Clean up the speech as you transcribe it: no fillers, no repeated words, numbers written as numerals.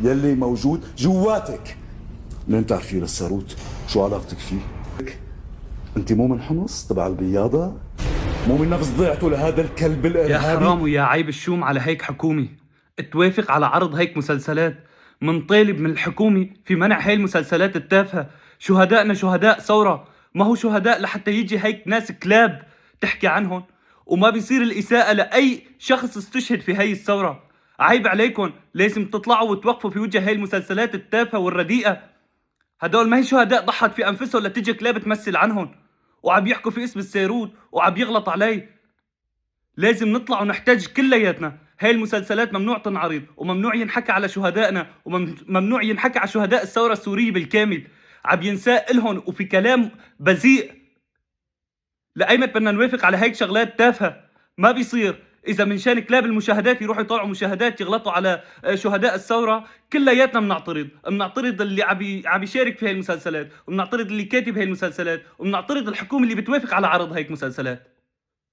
يلي موجود جواتك. منين تعرفي للساروت؟ شو علاقتك فيه؟ انت مو من حمص تبع البياضة؟ مو من نفس ضيعته لهذا الكلب يا الارهابي؟ حرام ويا عيب الشوم على هيك حكومة توافق على عرض هيك مسلسلات. منطالب من الحكومة في منع هاي المسلسلات التافهة. شهدائنا شهداء ثورة، ما هو شهداء لحتى يجي هيك ناس كلاب تحكي عنهم، وما بيصير الإساءة لأي شخص استشهد في هاي الثورة. عيب عليكم، لازم تطلعوا وتوقفوا في وجه هاي المسلسلات التافهة والرديئة. هدول ما هي شهداء ضحت في أنفسهم لتجي كلاب تمثل عنهم، وعم يحكوا في اسم السيرود وعم يغلط عليه. لازم نطلع ونحتاج كلياتنا. هاي المسلسلات ممنوع تنعرض، وممنوع ينحكى على شهدائنا، وممنوع ينحكى على شهداء الثورة السورية بالكامل. عم ينساء إلهم وفي كلام بذيء. لأيمت بدنا نوافق على هيك شغلات تافهة؟ ما بيصير. إذا من شان كلاب المشاهدات يروحوا يطلعوا مشاهدات يغلطوا على شهداء الثورة، كلياتنا بنعترض اللي عم يشارك في هاي المسلسلات، وبنعترض اللي كاتب هاي المسلسلات، وبنعترض الحكومة اللي بتوافق على عرض هيك مسلسلات.